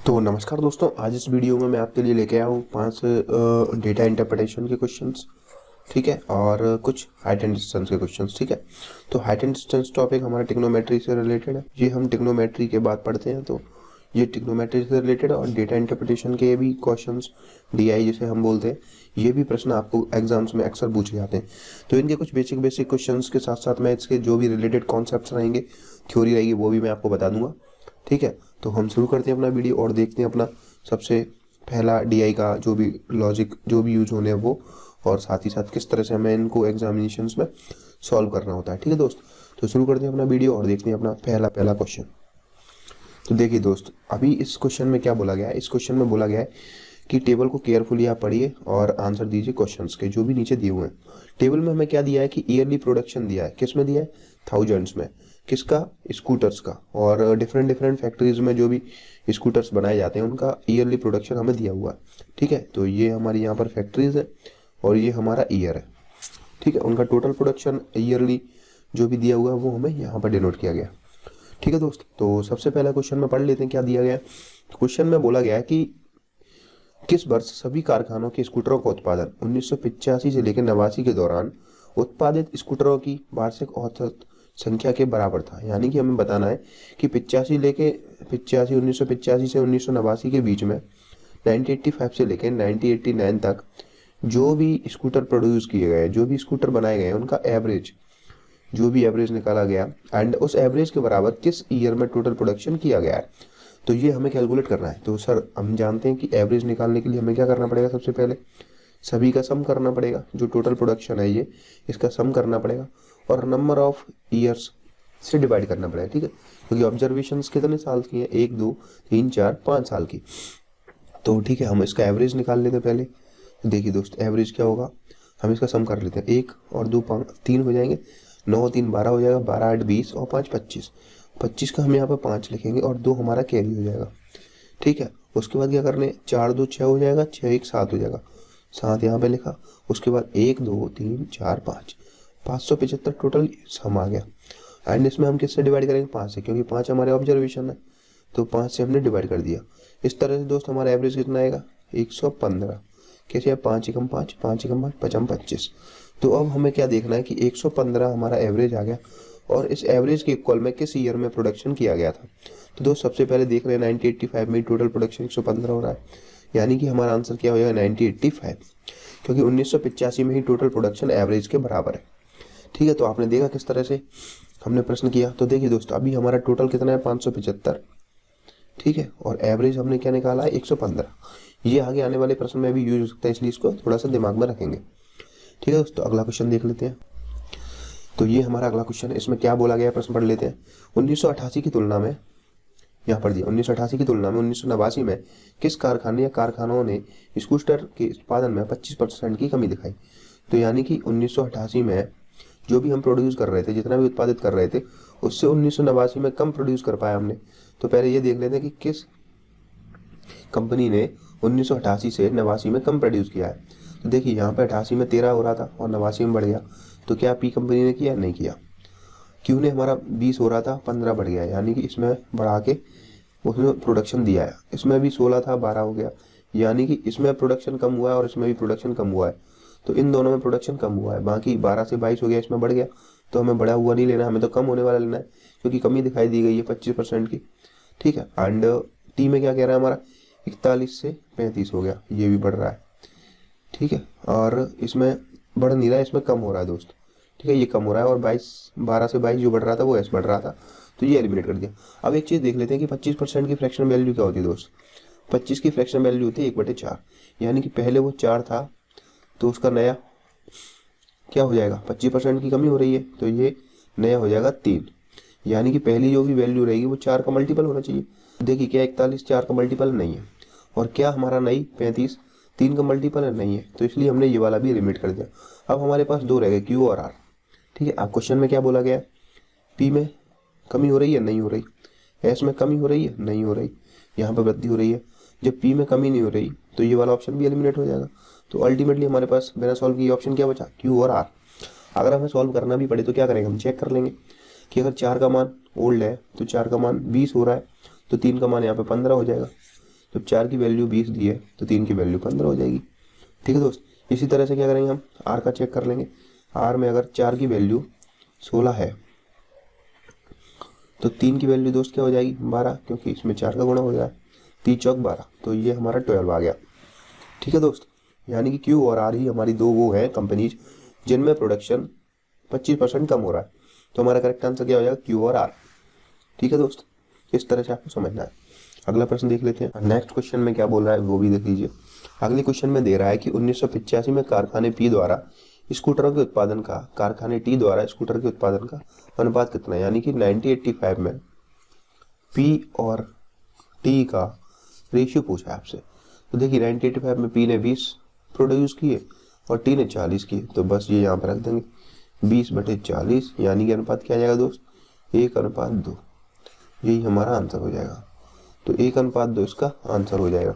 तो नमस्कार दोस्तों, आज इस वीडियो में मैं आपके लिए लेके आया हूँ 5 डेटा इंटरप्रिटेशन के क्वेश्चंस। ठीक है, और कुछ हाइट एंड डिस्टेंस के क्वेश्चंस। ठीक है, तो हाइट एंड डिस्टेंस टॉपिक हमारा टिग्नोमेट्री से रिलेटेड है। ये हम टिग्नोमेट्री के बाद पढ़ते हैं, तो ये टिग्नोमेट्री से रिलेटेड है। और डेटा इंटरप्रिटेशन के भी क्वेश्चंस, डीआई जिसे हम बोलते हैं, ये भी प्रश्न आपको एग्जाम्स में अक्सर पूछे जाते हैं। तो इनके कुछ बेसिक क्वेश्चंस के साथ साथ मैं इसके जो भी रिलेटेड कॉन्सेप्ट्स रहेंगे, थ्योरी रहेगी, वो भी मैं आपको बता दूंगा। ठीक है, तो हम शुरू करते हैं अपना वीडियो और देखते हैं अपना सबसे पहला डीआई का जो भी लॉजिक जो भी यूज होने हैं वो, और साथ ही साथ किस तरह से हमें इनको एग्जामिनेशंस में सॉल्व करना होता है। ठीक है दोस्त, तो शुरू करते हैं अपना वीडियो और देखते हैं अपना पहला क्वेश्चन। तो देखिए दोस्त, अभी इस क्वेश्चन में क्या बोला गया है। इस क्वेश्चन में बोला गया है कि टेबल को केयरफुली आप पढ़िए और आंसर दीजिए क्वेश्चंस के जो भी नीचे दिए हुए हैं। टेबल में हमें क्या दिया है कि ईयरली प्रोडक्शन दिया है। किस में दिया है? थाउजेंड्स में। किसका? स्कूटर्स का। और डिफरेंट फैक्ट्रीज में जो भी स्कूटर्स बनाए जाते हैं उनका ईयरली प्रोडक्शन हमें दिया हुआ है। ठीक है, तो ये हमारी यहाँ पर फैक्ट्रीज है और ये हमारा ईयर है। ठीक है, उनका टोटल प्रोडक्शन ईयरली जो भी दिया हुआ है वो हमें यहाँ पर डिनोट किया गया। ठीक है दोस्त, तो सबसे पहला क्वेश्चन में पढ़ लेते हैं क्या दिया गया है। क्वेश्चन में बोला गया है कि किस वर्ष सभी कारखानों के स्कूटरों का उत्पादन 1985 से लेकर 89 के दौरान उत्पादित स्कूटरों की वार्षिक औसत संख्या के बराबर था। यानी कि हमें बताना है कि 1985 से 1989 के बीच में 1985 से लेकर 1989 तक जो भी स्कूटर प्रोड्यूस किए गए, जो भी स्कूटर बनाए गए, उनका एवरेज, जो भी एवरेज निकाला गया एंड उस एवरेज के बराबर किस ईयर में टोटल प्रोडक्शन किया गया है। तो ये हमें कैलकुलेट करना है। तो सर हम जानते हैं कि एवरेज निकालने के लिए हमें क्या करना पड़ेगा, सबसे पहले सभी का सम करना पड़ेगा। जो टोटल प्रोडक्शन है ये, इसका सम करना पड़ेगा और नंबर ऑफ ईयर्स से डिवाइड करना पड़ेगा। ठीक है, क्योंकि ऑब्जर्वेशंस कितने साल की है? 1 2 3 4 5 साल की। तो ठीक है, हम इसका एवरेज निकाल लेते हैं पहले। तो देखिए दोस्त, एवरेज क्या होगा, हम इसका सम कर लेते हैं। 1 और 2 3 हो जाएंगे, 9 3 12 हो जाएगा, 12 8 20 और 5 25। 25 का हम यहाँ पर 5 लिखेंगे और 2 हमारा कैरी हो जाएगा। ठीक है, उसके बाद क्या करने, 4 2 6 हो जाएगा, 6 1 7 हो जाएगा, 7 यहाँ पे लिखा। उसके बाद 1 2 3 4 5, 575 टोटल सम आ गया। एंड इसमें हम किससे डिवाइड करेंगे? 5 से, क्योंकि 5 हमारे ऑब्जर्वेशन है, तो 5 से हमने डिवाइड कर दिया। इस तरह से दोस्त हमारा एवरेज कितना आएगा? 115। कैसे है? 5 एकम 5, 5 एकम 5, 5 25। तो अब हमें क्या देखना है कि 115 हमारा एवरेज आ गया और इस एवरेज के इक्वल में किस ईयर में प्रोडक्शन किया गया था। तो दोस्त सबसे पहले देख रहे हैं 1985 में टोटल प्रोडक्शन 115 हो रहा है, यानी कि हमारा आंसर क्या हो जाएगा? 1985, क्योंकि 1985 में ही टोटल प्रोडक्शन एवरेज के बराबर है। ठीक है, तो आपने देखा किस तरह से हमने प्रश्न किया। तो देखिए दोस्त, अभी हमारा टोटल कितना है? 575। ठीक है, और एवरेज हमने क्या निकाला है? 115। ये आगे आने वाले प्रश्न में भी यूज हो सकता है, इसलिए इसको थोड़ा सा दिमाग में रखेंगे। ठीक है दोस्तों, अगला क्वेश्चन देख लेते हैं। तो ये हमारा अगला क्वेश्चन है, इसमें क्या बोला गया है प्रश्न पढ़ लेते हैं। 1988 की तुलना में, यहाँ पर दिया 1988 की तुलना में 1989 में किस कारखाने या कारखानों ने स्कूटर के उत्पादन में 25% की कमी दिखाई। तो यानी कि 1988 में जो भी हम प्रोड्यूस कर रहे थे, जितना भी उत्पादित कर रहे थे, उससे 1989 में कम प्रोड्यूस कर पाया हमने। तो पहले ये देख लेते हैं कि किस कंपनी ने 1988 से 89 में कम प्रोड्यूस किया है। तो देखिए यहाँ पे 88 में 13 हो रहा था और 89 में बढ़ गया। तो क्या पी कंपनी ने किया? नहीं किया। क्यू ने हमारा 20 हो रहा था, 15 बढ़ गया, यानी कि इसमें बढ़ा के उसने प्रोडक्शन दिया है। इसमें भी 16 था, 12 हो गया, यानी कि इसमें प्रोडक्शन कम हुआ है और इसमें भी प्रोडक्शन कम हुआ है। तो इन दोनों में प्रोडक्शन कम हुआ है। बाकी 12 से 22 हो गया, इसमें बढ़ गया। तो हमें बढ़ा हुआ नहीं लेना, हमें तो कम होने वाला लेना है, क्योंकि कमी दिखाई दी गई है 25% की। ठीक है, एंड टी में क्या कह रहा है हमारा? 41 से 35 हो गया, ये भी बढ़ रहा है। ठीक है, और इसमें बढ़ नहीं रहा है, इसमें कम हो रहा है दोस्त। ठीक है, ये कम हो रहा है, और 12 से 22 जो बढ़ रहा था वो ऐसे बढ़ रहा था, तो ये एलिमिनेट कर दिया। अब एक चीज़ देख लेते हैं कि 25% की फ्रैक्शन वैल्यू क्या होती है दोस्त। 25 की फ्रैक्शन वैल्यू होती है 1/4, यानी कि पहले वो 4 था तो उसका नया क्या हो जाएगा? 25% की कमी हो रही है, तो ये नया हो जाएगा 3, यानी कि पहली जो भी वैल्यू रहेगी वो 4 का मल्टीपल होना चाहिए। देखिए क्या 41 4 का मल्टीपल नहीं है, और क्या हमारा नई 35 3 का मल्टीपल नहीं है, तो इसलिए हमने ये वाला भी एलिमिनेट कर दिया। अब हमारे पास 2 रह गए, क्यू और आर। ठीक है, अब क्वेश्चन में क्या बोला गया? पी में कमी हो रही है? नहीं हो रही। एस में कमी हो रही है? नहीं हो रही। यहाँ पर वृद्धि हो रही है। जब पी में कमी नहीं हो रही तो ये वाला ऑप्शन भी एलिमिनेट हो जाएगा। तो अल्टीमेटली हमारे पास बिना सॉल्व किए ऑप्शन क्या बचा? क्यू और आर। अगर हमें सॉल्व करना भी पड़े तो क्या करेंगे? हम चेक कर लेंगे कि अगर 4 का मान ओल्ड है तो 4 का मान 20 हो रहा है, तो 3 का मान यहाँ पे 15 हो जाएगा। जब 4 की वैल्यू 20 दी है तो 3 की वैल्यू 15 हो जाएगी। ठीक है दोस्त, इसी तरह से क्या करेंगे हम आर का चेक कर लेंगे। आर में अगर 4 की वैल्यू 16 है तो 3 की वैल्यू दोस्त क्या हो जाएगी 12, क्योंकि इसमें 4 का गुणा हो गया है, 3 चौक 12, तो ये हमारा 12 आ गया। ठीक है दोस्त, यानी कि क्यू और आर ही हमारी दो वो है कंपनीज जिनमें प्रोडक्शन 25% कम हो रहा है। तो हमारा करेक्ट आंसर क्या हो जाएगा क्यू और आर। ठीक है दोस्त, इस तरह से आपको समझना है। अगला प्रश्न देख लेते हैं। नेक्स्ट क्वेश्चन में क्या बोल रहा है वो भी देख लीजिए। अगले क्वेश्चन में दे रहा है कि 1985 में कारखाने पी द्वारा स्कूटरों के उत्पादन का कारखाने टी द्वारा स्कूटर के उत्पादन का अनुपात कितना है। यानी कि 1985 में पी और टी का रेशियो पूछा है आपसे। तो देखिए 1985 में पी ने 20 प्रोड्यूस किए और टी ने 40 किए, तो बस ये यहाँ पर रख देंगे 20/40, यानी कि अनुपात क्या आ जाएगा दोस्त 1:2। यही हमारा आंसर हो जाएगा। तो 1:2 इसका आंसर हो जाएगा,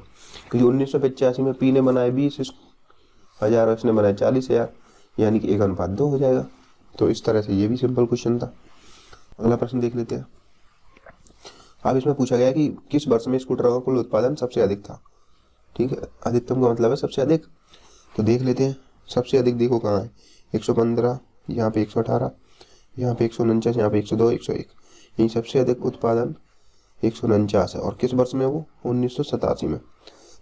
क्योंकि 1985 में पी ने बनाए 20,000 और इसने बनाए 40,000, यानी कि 1:2 हो जाएगा। तो इस तरह से ये भी सिंपल क्वेश्चन था। अगला प्रश्न देख लेते हैं। अब इसमें पूछा गया कि किस वर्ष में स्कूटरों का कुल उत्पादन सबसे अधिक था। ठीक है, अधिकतम का मतलब है सबसे अधिक। तो देख लेते हैं सबसे अधिक देखो कहाँ है, 115, यहाँ पे 118, यहाँ पे 149, यहाँ पे 102, 101, यही सबसे अधिक उत्पादन 149 है। और किस वर्ष में वो 1987 में।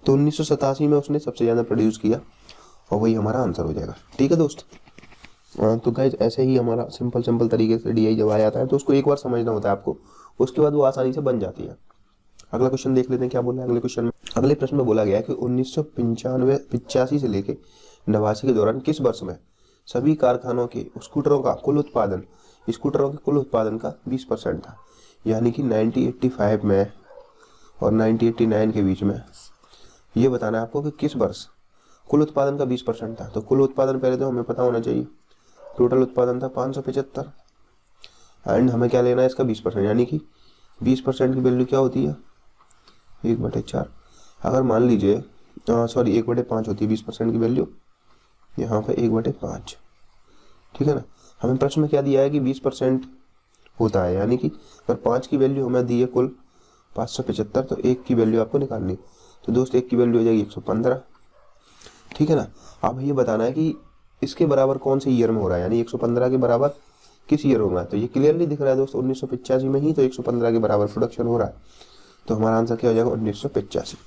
तो 1987 में उसने सबसे ज़्यादा प्रोड्यूस किया और वही हमारा आंसर हो जाएगा। ठीक है दोस्त, तो गाइज ऐसे ही हमारा सिंपल तरीके से डीआई जब आ जाता है तो उसको एक बार समझना होता है आपको, उसके बाद वो आसानी से बन जाती है। अगला क्वेश्चन देख लेते हैं क्या बोला है अगले क्वेश्चन में। अगले प्रश्न में बोला गया है कि 1985 से लेके 89 के दौरान किस वर्ष में सभी कारखानों के स्कूटरों का कुल उत्पादन का 20% था। यानी कि 1985 में और 1989 के बीच में ये बताना है आपको कि किस वर्ष कुल उत्पादन का 20% था। तो कुल उत्पादन पहले तो हमें पता होना चाहिए, टोटल उत्पादन था 575 एंड हमें क्या लेना है इसका 20%, यानी कि 20% की वैल्यू क्या होती है 1/4। अगर मान लीजिए 1/5 होती है 20% की वैल्यू, यहाँ पे 1/5। ठीक है ना, हमें प्रश्न में क्या दिया है कि 20% होता है, यानी कि अगर 5 की वैल्यू हमें दी है कुल 575, तो 1 की वैल्यू आपको निकालनी। तो दोस्त 1 की वैल्यू हो जाएगी 115। ठीक है ना, अब ये बताना है कि इसके बराबर कौन से ईयर में हो रहा है, यानी 115 के बराबर किस ईयर हो रहा है। तो ये क्लियरली दिख रहा है दोस्त 1985 में ही तो 115 के बराबर प्रोडक्शन हो रहा है। तो हमारा आंसर क्या हो जाएगा 1985।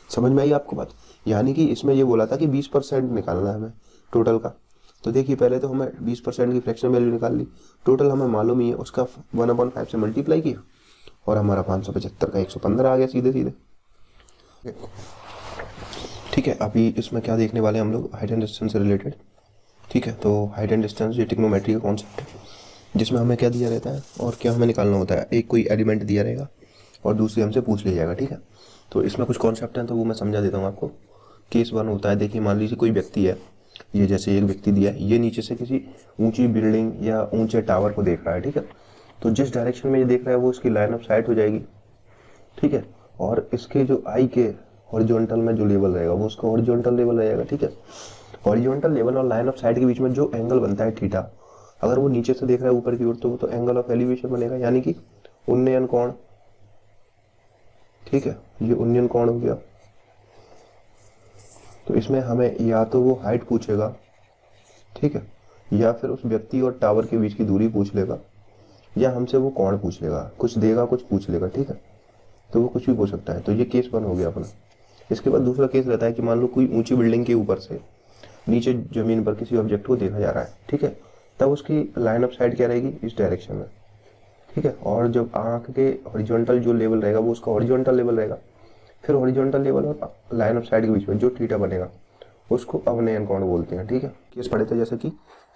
समझ में आई आपको बात। यानी कि इसमें ये बोला था कि 20% निकालना है हमें टोटल का। तो देखिए पहले तो हमें 20% की फ्रैक्शन वैल्यू निकाल ली, टोटल हमें मालूम ही है, उसका 1/5 से मल्टीप्लाई किया और हमारा 575 का 115 आ गया सीधे सीधे। ठीक है, अभी इसमें क्या देखने वाले हम लोग हाइट एंड डिस्टेंस से रिलेटेड। ठीक है, तो हाइट एंड डिस्टेंस ये ट्रिग्नोमेट्री का कॉन्सेप्ट है जिसमें हमें क्या दिया रहता है और क्या हमें निकालना होता है। एक कोई एलिमेंट दिया रहेगा और दूसरी हमसे पूछ लिया जाएगा। ठीक है, तो इसमें कुछ कॉन्सेप्ट हैं तो वो मैं समझा देता हूँ आपको। केस 1 होता है, देखिए मान लीजिए कोई व्यक्ति है, ये जैसे एक व्यक्ति दिया है, ये नीचे से किसी ऊंची बिल्डिंग या ऊंचे टावर को देख रहा है। ठीक है, तो जिस डायरेक्शन में ये देख रहा है वो इसकी लाइन ऑफ साइट हो जाएगी। ठीक है, और इसके जो आई के हॉरिजॉन्टल में जो लेवल रहेगा वो उसका हॉरिजॉन्टल लेवल रहेगा। ठीक है, हॉरिजॉन्टल लेवल और लाइन ऑफ साइट के बीच में जो एंगल बनता है थीटा, अगर वो नीचे से देख रहा है ऊपर की ओर तो वो तो एंगल ऑफ एलिवेशन बनेगा, यानी कि उन्नयन कोण। ठीक है, ये उन्नयन कोण हो गया। तो इसमें हमें या तो वो हाइट पूछेगा, ठीक है, या फिर उस व्यक्ति और टावर के बीच की दूरी पूछ लेगा, या हमसे वो कोण पूछ लेगा, कुछ देगा कुछ पूछ लेगा। ठीक है, तो वो कुछ भी पूछ सकता है। तो ये केस 1 हो गया अपना। इसके बाद दूसरा केस रहता है कि मान लो कोई ऊंची बिल्डिंग के ऊपर से नीचे जमीन पर किसी ऑब्जेक्ट को देखा जा रहा है। ठीक है, तब उसकी लाइन ऑफ साइट क्या रहेगी इस डायरेक्शन में। ठीक है, और जब आंख के हॉरिजॉन्टल जो लेवल रहेगा वो उसका हॉरिजॉन्टल लेवल रहेगा, फिर हॉरिजॉन्टल लेवल और लाइन ऑफ साइट के बीच में जो थीटा बनेगा उसको अवनयन कोण बोलते हैं। ठीक है, केस पढ़े थे जैसे कि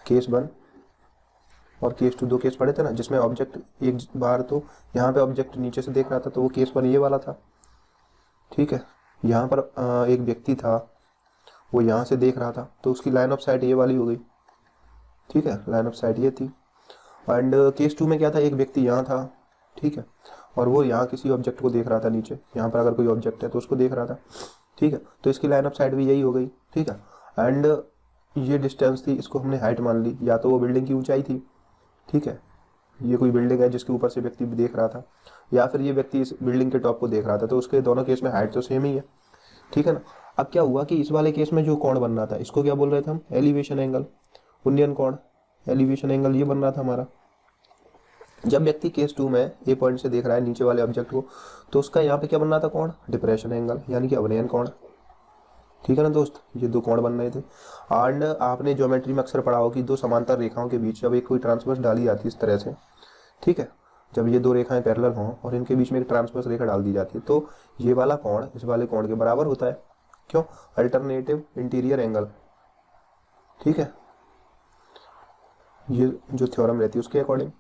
केस 1 और केस 2, 2 केस पढ़े थे ना, जिसमें ऑब्जेक्ट एक बार तो यहाँ पे ऑब्जेक्ट नीचे से देख रहा था तो वो केस 1 ये वाला था। ठीक है, यहाँ पर एक व्यक्ति था वो यहाँ से देख रहा था तो उसकी लाइन ऑफ साइट ये वाली हो गई। ठीक है, लाइन ऑफ साइट ये थी। एंड केस 2 में क्या था, एक व्यक्ति यहाँ था, ठीक है, और वो यहाँ किसी ऑब्जेक्ट को देख रहा था नीचे, यहाँ पर अगर कोई ऑब्जेक्ट है तो उसको देख रहा था। ठीक है, तो इसकी लाइन ऑफ साइट भी यही हो गई। ठीक है, एंड ये डिस्टेंस थी, इसको हमने हाइट मान ली, या तो वो बिल्डिंग की ऊंचाई थी। ठीक है, ये कोई बिल्डिंग है जिसके ऊपर से व्यक्ति भी देख रहा था, या फिर ये व्यक्ति इस बिल्डिंग के टॉप को देख रहा था, तो उसके दोनों केस में हाइट तो सेम ही है, ठीक है ना। अब क्या हुआ कि इस वाले केस में जो कोण बन रहा था, इसको क्या बोल रहे थे हम, एलिवेशन एंगल, उन्नयन कोण, एलिवेशन एंगल ये बन रहा था हमारा। जब व्यक्ति केस 2 में ए पॉइंट से देख रहा है नीचे वाले ऑब्जेक्ट को, तो उसका यहाँ पे क्या बन रहा था कोण, डिप्रेशन एंगल, यानी कि अवनयन कोण, ठीक है ना दोस्त। ये दो कोण बन रहे थे। एंड आपने ज्योमेट्री में अक्सर पढ़ा हो कि दो समांतर रेखाओं के बीच जब एक कोई ट्रांसवर्स डाली जाती है इस तरह से, ठीक है, जब ये दो रेखाएं पैरेलल हों और इनके बीच में एक ट्रांसवर्स रेखा डाल दी जाती है, तो ये वाला कोण इस वाले कोण के बराबर होता है। क्यों, अल्टरनेटिव इंटीरियर एंगल, ठीक है, ये जो थ्योरम रहती है उसके अकॉर्डिंग,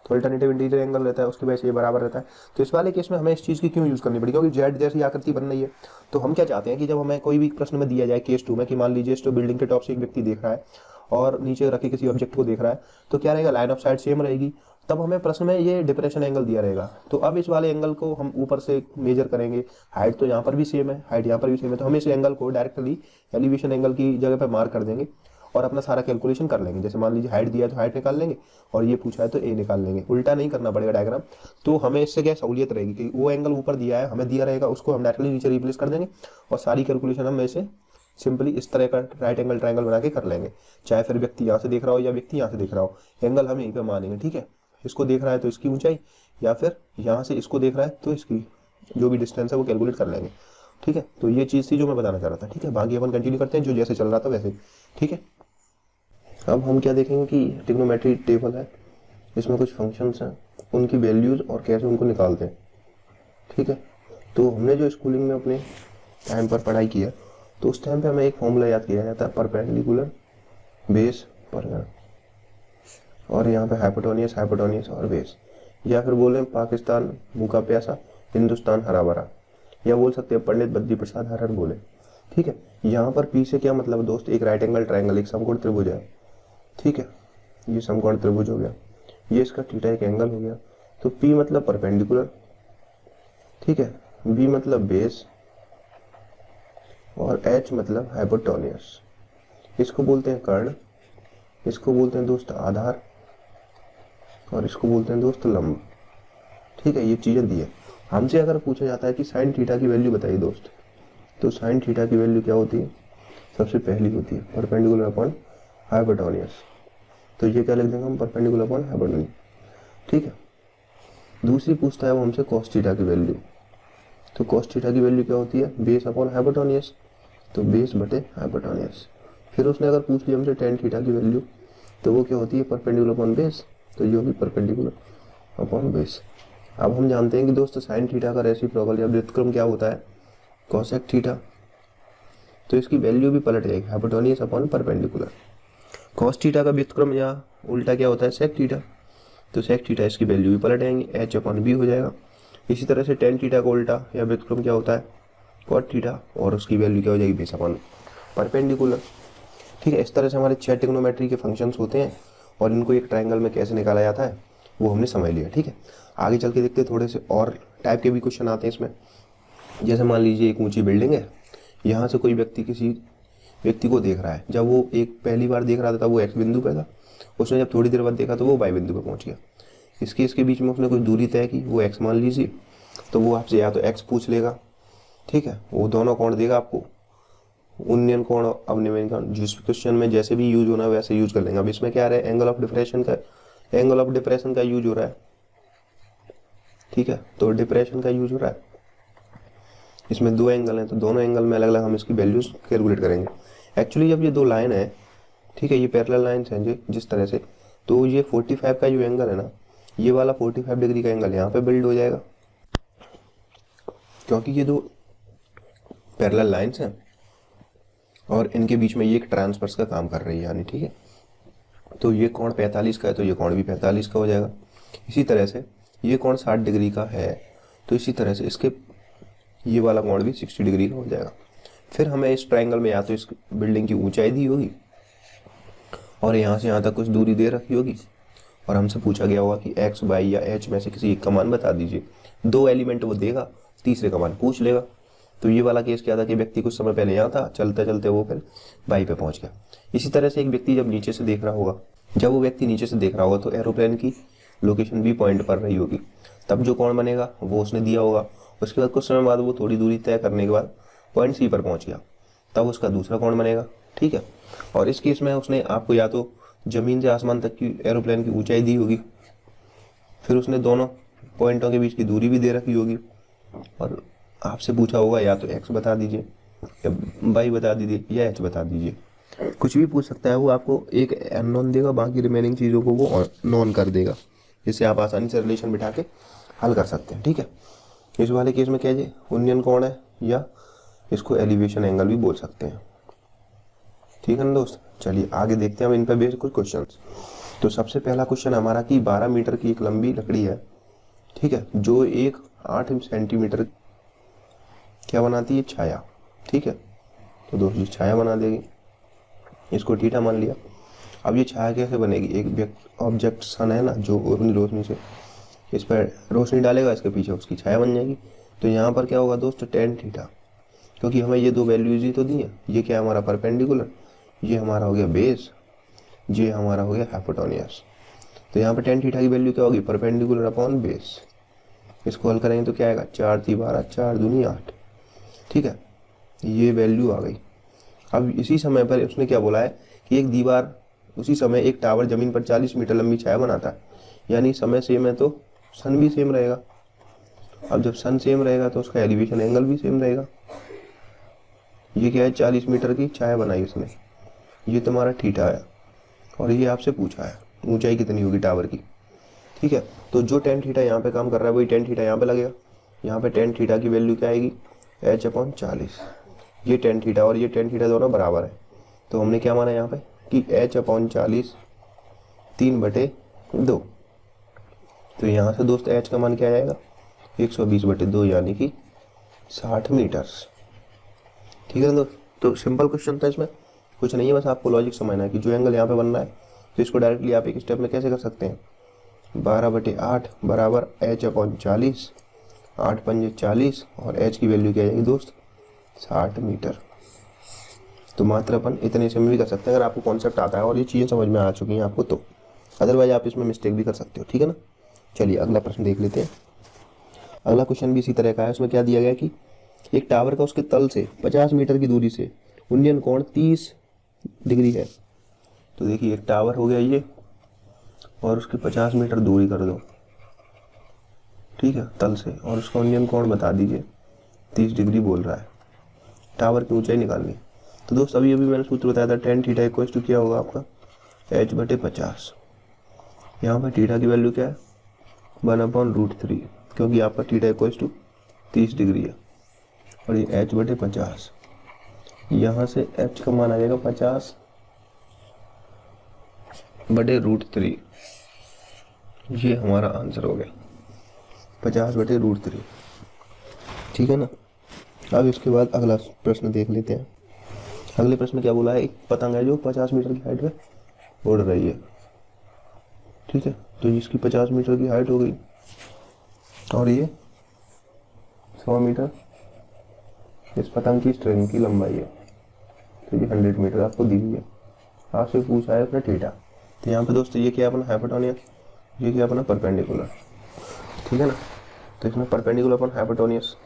तो अल्टरनेटिव इंटीरियर एंगल रहता है, उसकी वजह से ये बराबर रहता है। तो इस वाले केस में हमें इस चीज़ की क्यों यूज़ करनी पड़ी, क्योंकि जेड जैसी आकृति बन रही है। तो हम क्या चाहते हैं कि जब हमें कोई भी प्रश्न में दिया जाए केस 2 में, कि मान लीजिए इस बिल्डिंग के टॉप से एक व्यक्ति देख रहा है और नीचे रखे किसी ऑब्जेक्ट को देख रहा है, तो क्या रहेगा, लाइन ऑफ साइट सेम रहेगी, तब हमें प्रश्न में ये डिप्रेशन एंगल दिया रहेगा। तो अब इस वाले एंगल को हम ऊपर से मेजर करेंगे, हाइट तो यहाँ पर भी सेम है, हाइट यहाँ पर भी सेम है, तो हम इस एंगल को डायरेक्टली एलिवेशन एंगल की जगह पर मार्क कर देंगे और अपना सारा कैलकुलेशन कर लेंगे। जैसे मान लीजिए हाइट दिया है तो हाइट निकाल लेंगे, और ये पूछा है तो ए निकाल लेंगे, उल्टा नहीं करना पड़ेगा डायग्राम। तो हमें इससे क्या सहूलियत रहेगी कि वो एंगल ऊपर दिया है, हमें दिया रहेगा, उसको हम डायरेक्टली नीचे रिप्लेस कर देंगे और सारी कैलकुलेशन हम ऐसे सिंपली इस तरह का राइट एंगल ट्रायंगल बना के कर लेंगे। चाहे फिर व्यक्ति यहाँ से देख रहा हो या व्यक्ति यहाँ से देख रहा हो, एंगल हम यहीं पे मानेंगे, ठीक है। इसको देख रहा है तो इसकी ऊंचाई, या फिर यहाँ से इसको देख रहा है तो इसकी जो भी डिस्टेंस है वो कैलकुलेट कर लेंगे, ठीक है। तो ये चीज़ थी जो मैं बताना चाह रहा था, ठीक है। बाकी अपन कंटिन्यू करते हैं जो जैसे चल रहा था वैसे, ठीक है। अब हम क्या देखेंगे कि ट्रिग्नोमेट्री टेबल है, इसमें कुछ फंक्शंस हैं, उनकी वैल्यूज और कैसे उनको निकालते हैं, ठीक है। तो हमने जो स्कूलिंग में अपने टाइम पर पढ़ाई किया, तो उस टाइम पे हमें एक फॉर्मूला याद किया जाता है, परपेंडिकुलर बेस पर, और यहाँ पे हाइपोटेन्यूस हाइपोटेन्यूस और बेस, या फिर बोले पाकिस्तान भूखा प्यासा, हिंदुस्तान हरा भरा, या बोल सकते हैं पंडित बद्री प्रसाद हर हर बोले, ठीक है। यहाँ पर पी से क्या मतलब दोस्त, एक राइट एंगल ट्रायंगल, एक समकोण त्रिभुज है, ठीक है, ये समकोण त्रिभुज हो गया, ये इसका थीटा एक एंगल हो गया। तो पी मतलब परपेंडिकुलर, ठीक है, बी मतलब बेस, और एच मतलब हाइपोटेन्यूस। इसको बोलते हैं कर्ण, इसको बोलते हैं दोस्त आधार, और इसको बोलते हैं दोस्त लंब, ठीक है। ये चीजें दी है। हमसे अगर पूछा जाता है कि साइन थीटा की वैल्यू बताइए दोस्त, तो साइन थीटा की वैल्यू क्या होती है, सबसे पहली होती है परपेंडिकुलर अपॉन हाइपोटेन्यूस। तो ये क्या लिख देंगे हम, परपेंडिकुलर अपॉन हाइपोटेन्यूस, ठीक है। दूसरी पूछता है वो हमसे कॉस थीटा की वैल्यू, तो कॉस थीटा की वैल्यू क्या होती है, बेस अपॉन हाइपोटेन्यूस, तो बेस बटे हाइपोटेन्यूस। फिर उसने अगर पूछ लिया हमसे टेन थीटा की वैल्यू, तो वो क्या होती है, परपेंडिकुलर अपॉन बेस, तो ये होगी परपेंडिकुलर अपॉन बेस। अब हम जानते हैं कि दोस्त साइन थीटा का रेसिप्रोकल या व्युत्क्रम क्या होता है, कोसेक थीटा, तो इसकी वैल्यू भी पलट जाएगी, hypotenuse upon perpendicular. Cos theta का व्युत्क्रम या उल्टा क्या होता है, सेक थीटा, तो सेक थीटा इसकी वैल्यू भी पलट आएंगी, एच अपॉन बी हो जाएगा। इसी तरह से टेन थीटा का उल्टा या व्युत्क्रम क्या होता है, कॉट थीटा, और उसकी वैल्यू क्या हो जाएगी, बेस अपॉन परपेंडिकुलर, ठीक है। इस तरह से हमारे 6 ट्रिग्नोमेट्री के फंक्शंस होते हैं, और इनको एक ट्रायंगल में कैसे निकाला जाता है वो हमने समझ लिया, ठीक है। आगे चल के देखते हैं, थोड़े से और टाइप के भी क्वेश्चन आते हैं इसमें। जैसे मान लीजिए एक ऊंची बिल्डिंग है, यहाँ से कोई व्यक्ति किसी व्यक्ति को देख रहा है, जब वो एक पहली बार देख रहा था वो एक्स बिंदु पे था, उसने जब थोड़ी देर बाद देखा तो वो वाई बिंदु पे पहुंच गया। इसके बीच में उसने कुछ दूरी तय की, वो एक्स मान लीजिए, तो वो आपसे या तो एक्स पूछ लेगा, ठीक है, वो दोनों कोण देगा आपको, उन्नयन कोण अवनयन कोण, जिस क्वेश्चन में जैसे भी यूज होना है वैसे यूज कर लेंगे। अब इसमें क्या आ रहा है, एंगल ऑफ डिप्रेशन का यूज हो रहा है, ठीक है, तो डिप्रेशन का यूज हो रहा है। इसमें दो एंगल हैं, तो दोनों एंगल में अलग अलग हम इसकी वैल्यूज कैलकुलेट करेंगे। एक्चुअली जब ये दो लाइन है, ठीक है, ये पैरेलल लाइन्स हैं जिस तरह से, तो ये 45 का जो एंगल है ना, ये वाला 45 डिग्री का एंगल यहाँ पे बिल्ड हो जाएगा, क्योंकि ये दो पैरेलल लाइन्स हैं और इनके बीच में ये एक ट्रांसवर्स का काम कर रही है, यानी, ठीक है। तो ये कोण 45 का है, तो ये कोण भी 45 का हो जाएगा। इसी तरह से ये कोण 60 डिग्री का है, तो इसी तरह से इसके ये वाला कोण भी 60 डिग्री का हो जाएगा। फिर हमें इस ट्रायंगल में या तो इस बिल्डिंग की ऊंचाई दी होगी और यहाँ से यहाँ तक कुछ दूरी दे रखी होगी, और हमसे पूछा गया होगा कि एक्स, वाई या एच में से किसी एक का मान बता दीजिए। 2 एलिमेंट वो देगा, तीसरे का मान पूछ लेगा। तो ये वाला केस क्या था कि व्यक्ति कुछ समय पहले यहाँ था, चलते चलते वो फिर वाई पे पहुंच गया। इसी तरह से एक व्यक्ति जब नीचे से देख रहा होगा, जब वो व्यक्ति नीचे से देख रहा होगा तो एरोप्लेन की लोकेशन भी पॉइंट पर रही होगी, तब जो कोण बनेगा वो उसने दिया होगा। उसके बाद कुछ समय बाद वो थोड़ी दूरी तय करने के बाद पॉइंट सी पर पहुंच गया, तब उसका दूसरा कोण बनेगा। ठीक है, और इस केस में उसने आपको या तो जमीन से आसमान तक की एरोप्लेन की ऊंचाई दी होगी, फिर उसने दोनों पॉइंटों के बीच की दूरी भी दे रखी होगी, और आपसे पूछा होगा या तो एक्स बता दीजिए या वाई बता दीजिए या एच बता दीजिए, कुछ भी पूछ सकता है। वो आपको एक अननोन देगा, बाकी रिमेनिंग चीज़ों को वो नोन कर देगा, जिससे आप आसानी से रिलेशन बिठा के हल कर सकते हैं। ठीक है, इस वाले केस में क्या है, उन्नयन कोण है या इसको एलिवेशन एंगल भी बोल सकते हैं। ठीक है ना दोस्त, चलिए आगे देखते हैं हम इन पर बेस्ड कुछ क्वेश्चंस। तो सबसे पहला क्वेश्चन हमारा कि 12 मीटर की एक लंबी लकड़ी है, ठीक है, जो एक 8 सेंटीमीटर क्या बनाती है, छाया। ठीक है, तो दोस्तों छाया बना देगी, इसको थीटा मान लिया। अब ये छाया कैसे बनेगी, एक ऑब्जेक्ट सन है ना, जो अपनी रोशनी से इस पर रोशनी डालेगा, इसके पीछे उसकी छाया बन जाएगी। तो यहाँ पर क्या होगा दोस्तों, टेन थीटा, क्योंकि हमें ये दो वैल्यूज ही तो दी है। ये क्या हमारा परपेंडिकुलर, ये हमारा हो गया बेस, ये हमारा हो गया हाइपोटेन्यूज। तो यहाँ पर टेन थीटा की वैल्यू क्या होगी, परपेंडिकुलर अपॉन बेस। इसको हल करेंगे तो क्या आएगा, 4 × 12 4 दूनी 8। ठीक है, ये वैल्यू आ गई। अब इसी समय पर उसने क्या बोला है कि एक दीवार, उसी समय एक टावर जमीन पर 40 मीटर लंबी छाया बनाता है, यानी समय सेम है तो सन भी सेम रहेगा। अब जब सन सेम रहेगा तो उसका एलिवेशन एंगल भी सेम रहेगा। ये क्या है, 40 मीटर की छाया बनाई उसने, ये तुम्हारा थीटा है, और ये आपसे पूछा है ऊंचाई कितनी होगी टावर की। ठीक है, तो जो टेन थीटा यहाँ पे काम कर रहा है वही टेन थीटा यहाँ पे लगेगा। यहाँ पे टेन थीटा की वैल्यू क्या आएगी, h/40। ये टेन थीटा और ये टेन थीटा दोनों बराबर है, तो हमने क्या माना यहाँ पे कि h/40 3/2। तो यहाँ से दोस्त h का मान क्या आएगा, 120/2 यानी कि 60 मीटर्स। ठीक है दोस्त, तो सिंपल क्वेश्चन था, इसमें कुछ नहीं है, बस आपको लॉजिक समझना है कि जो एंगल यहाँ पे बन रहा है तो इसको डायरेक्टली आप एक स्टेप में कैसे कर सकते हैं, 12/8 बराबर h/40, 8 × 5 = 40, और h की वैल्यू क्या आएगी दोस्त, 60 मीटर। तो मात्र अपन इतने से भी कर सकते हैं अगर आपको कॉन्सेप्ट आता है और ये चीज़ें समझ में आ चुकी हैं आपको तो, अदरवाइज आप इसमें मिस्टेक भी कर सकते हो। ठीक है ना, चलिए अगला प्रश्न देख लेते हैं। अगला क्वेश्चन भी इसी तरह का है। उसमें क्या दिया गया कि एक टावर का उसके तल से 50 मीटर की दूरी से उन्नयन कोण 30 डिग्री है। तो देखिए एक टावर हो गया ये, और उसके 50 मीटर दूरी कर दो, ठीक है, तल से, और उसका उन्नयन कोण बता दीजिए, 30 डिग्री बोल रहा है, टावर की ऊंचाई निकालनी। तो दोस्त अभी मैंने सूत्र बताया था, टेन थीटा इक्वल्स टू क्या होगा आपका, h/50। यहाँ पर थीटा की वैल्यू क्या है, 1/√3, क्योंकि आपका थीटा इक्वल्स टू 30 डिग्री है, और ये h/50, यहाँ से h का मान आ जाएगा 50/√3। ये हमारा आंसर हो गया 50/√3। ठीक है ना, अब इसके बाद अगला प्रश्न देख लेते हैं। अगले प्रश्न में क्या बोला है, एक पतंग है जो 50 मीटर की हाइट में उड़ रही है। ठीक है, तो जिसकी 50 मीटर की हाइट हो गई, और ये 100 मीटर इस पतंग की स्ट्रिंग की लंबाई है, तो ये 100 मीटर आपको दी हुई है। आपसे पूछा है अपना थीटा। तो यहाँ पे दोस्तों ये क्या अपना हाइपोटेन्यूज, ये क्या अपना परपेंडिकुलर। ठीक है ना, तो इसमें परपेंडिकुलर अपन हाइपोटेन्यूज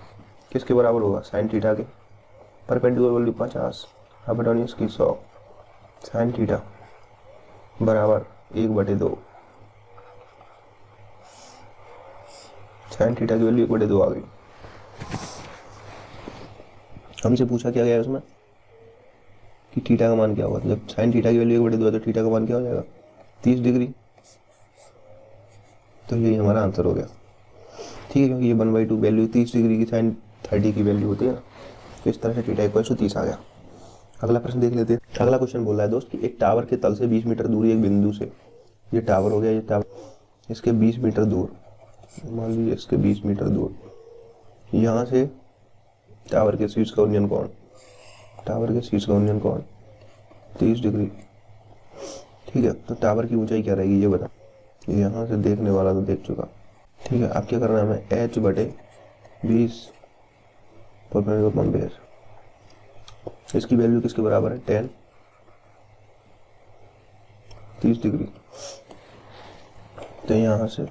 किसके बराबर होगा, साइन थीटा के। परपेंडिकुलर वैल्यू 50, हाइपोटेन्यूज की 100, साइन थीटा बराबर 1/2। साइन थीटा की वैल्यू 1/2 आ गई। हमसे पूछा क्या गया उसमें कि थीटा का मान क्या होगा। जब साइन थीटा की वैल्यू 1/2 है तो थीटा का मान क्या हो जाएगा, 30 डिग्री। तो यही हमारा आंसर हो गया। ठीक है, क्योंकि ये 1/2 वैल्यू 30 डिग्री की साइन 30 की वैल्यू होती है ना, तो इस तरह से थीटा इक्वल टू 30 आ गया। अगला प्रश्न देख लेते हैं। अगला क्वेश्चन बोल रहा है दोस्त कि एक टावर के तल से 20 मीटर दूरी एक बिंदु से, ये टावर हो गया, ये टावर, इसके 20 मीटर दूर, मान लीजिए इसके 20 मीटर दूर, यहाँ से टावर के शीर्ष का उन्नयन कोण, टावर के शीर्ष का उन्नयन कोण 30 डिग्री। ठीक है, तो टावर की ऊंचाई क्या रहेगी ये बता। यहाँ से देखने वाला तो देख चुका। ठीक है, अब क्या करना है हमें, h/20 परपेंडिकुलर बेस, इसकी वैल्यू किसके बराबर है, 10 30 डिग्री। तो यहाँ से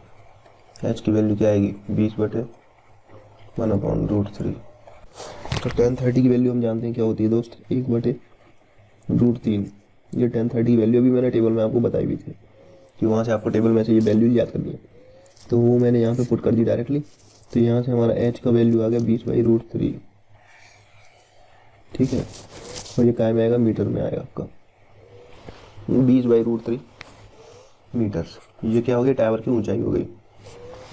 एच की वैल्यू क्या आएगी 20/1/√3। तो tan 30 की वैल्यू हम जानते हैं क्या होती है दोस्त, 1/√3। ये tan 30 की वैल्यू भी मैंने टेबल में आपको बताई भी थी कि वहाँ से आपको टेबल में से ये वैल्यू याद करनी है, तो वो मैंने यहाँ पे पुट कर दी डायरेक्टली। तो यहाँ से हमारा एच का वैल्यू आ गया 20/√3, ठीक है। और ये काय में आएगा, मीटर में आएगा आपका 20/√3 मीटर्स। ये क्या हो गया, टावर की ऊंचाई हो गई,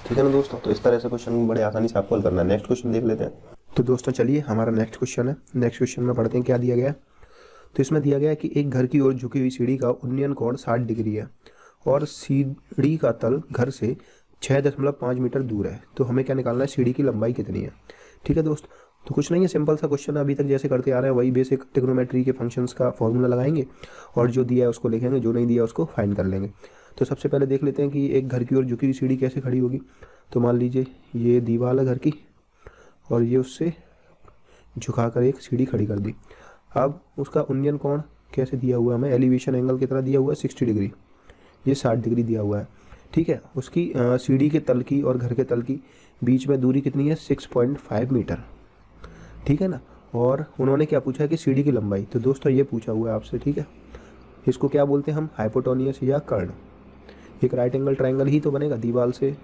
ठीक है ना दोस्तों। तो इस तरह से क्वेश्चन बड़े आसानी से आपको हल करना है। नेक्स्ट क्वेश्चन देख लेते हैं। तो दोस्तों चलिए हमारा नेक्स्ट क्वेश्चन है। नेक्स्ट क्वेश्चन में पढ़ते हैं क्या दिया गया है। तो इसमें दिया गया है कि एक घर की ओर झुकी हुई सीढ़ी का उन्नयन कोण 60 डिग्री है और सीढ़ी का तल घर से 6.5 मीटर दूर है। तो हमें क्या निकालना है, सीढ़ी की लंबाई कितनी है, ठीक है दोस्त। तो कुछ नहीं है, सिंपल सा क्वेश्चन है, अभी तक जैसे करते आ रहे हैं वही बेसिक ट्रिग्नोमेट्री के फंक्शंस का फॉर्मूला लगाएंगे और जो दिया है उसको लिखेंगे, जो नहीं दिया उसको फाइंड कर लेंगे। तो सबसे पहले देख लेते हैं कि एक घर की ओर झुकी हुई सीढ़ी कैसे खड़ी होगी। तो मान लीजिए ये दीवार है घर की और ये उससे झुकाकर एक सीढ़ी खड़ी कर दी। अब उसका उन्नयन कोण कैसे दिया हुआ है, हमें एलिवेशन एंगल कितना दिया हुआ है 60 डिग्री, ये 60 डिग्री दिया हुआ है, ठीक है। उसकी सीढ़ी के तल की और घर के तल की बीच में दूरी कितनी है 6.5 मीटर, ठीक है ना। और उन्होंने क्या पूछा है कि सीढ़ी की लंबाई, तो दोस्तों ये पूछा हुआ है आपसे, ठीक है। इसको क्या बोलते हैं हम, हाइपोटेन्यूस या कर्ण। एक राइट एंगल ट्रायंगल ही तो बनेगा, दीवार से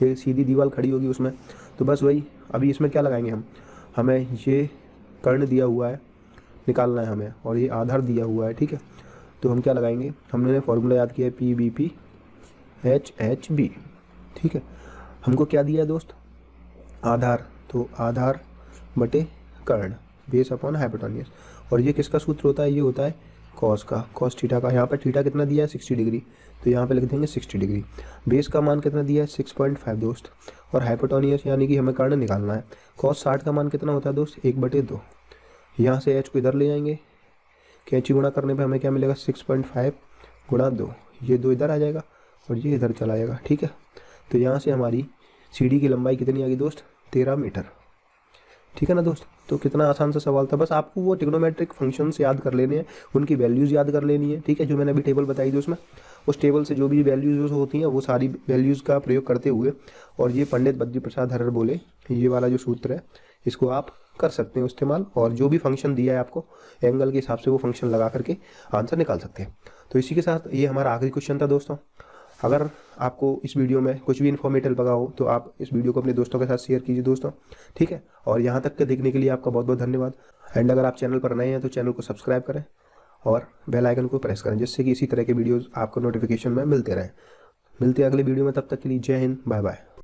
ये सीधी दीवार खड़ी होगी उसमें, तो बस वही। अभी इसमें क्या लगाएंगे हम, हमें ये कर्ण दिया हुआ है निकालना है हमें, और ये आधार दिया हुआ है, ठीक है। तो हम क्या लगाएंगे, हमने फॉर्मूला याद किया है PBP/HHB, ठीक है। हमको क्या दिया है दोस्त, आधार, तो आधार बटे कर्ण, बेस अपॉन हाइपोटेन्यूस। और ये किसका सूत्र होता है, ये होता है कॉस का, कॉस थीटा का। यहाँ पर थीटा कितना दिया है 60 डिग्री, तो यहाँ पे लिख देंगे 60 डिग्री। बेस का मान कितना दिया है 6.5 दोस्त, और हाइपोटेन्यूस यानी कि हमें कर्ण निकालना है। कॉस 60 का मान कितना होता है दोस्त 1/2। यहाँ से एच को इधर ले जाएंगे, कैंची गुणा करने पे हमें क्या मिलेगा 6.5 गुणा 2, ये 2 इधर आ जाएगा और ये इधर चला जाएगा, ठीक है। तो यहाँ से हमारी सीढ़ी की लंबाई कितनी आ गई दोस्त 13 मीटर, ठीक है ना दोस्त। तो कितना आसान सा सवाल था, बस आपको वो ट्रिग्नोमेट्रिक फंक्शंस याद कर लेने हैं, उनकी वैल्यूज़ याद कर लेनी है, ठीक है। जो मैंने अभी टेबल बताई थी उसमें, उस टेबल से जो भी वैल्यूज़ होती हैं वो सारी वैल्यूज़ का प्रयोग करते हुए, और ये पंडित बद्री प्रसाद हरर बोले ये वाला जो सूत्र है इसको आप कर सकते हैं इस्तेमाल, और जो भी फंक्शन दिया है आपको एंगल के हिसाब से वो फंक्शन लगा करके आंसर निकाल सकते हैं। तो इसी के साथ ये हमारा आखिरी क्वेश्चन था दोस्तों। अगर आपको इस वीडियो में कुछ भी इन्फॉर्मेटिव लगा हो तो आप इस वीडियो को अपने दोस्तों के साथ शेयर कीजिए दोस्तों, ठीक है। और यहाँ तक के देखने के लिए आपका बहुत बहुत धन्यवाद। एंड अगर आप चैनल पर नए हैं तो चैनल को सब्सक्राइब करें और बेल आइकन को प्रेस करें, जिससे कि इसी तरह के वीडियोज़ आपको नोटिफिकेशन में मिलते रहें। मिलते हैं अगले वीडियो में, तब तक के लिए जय हिंद, बाय बाय।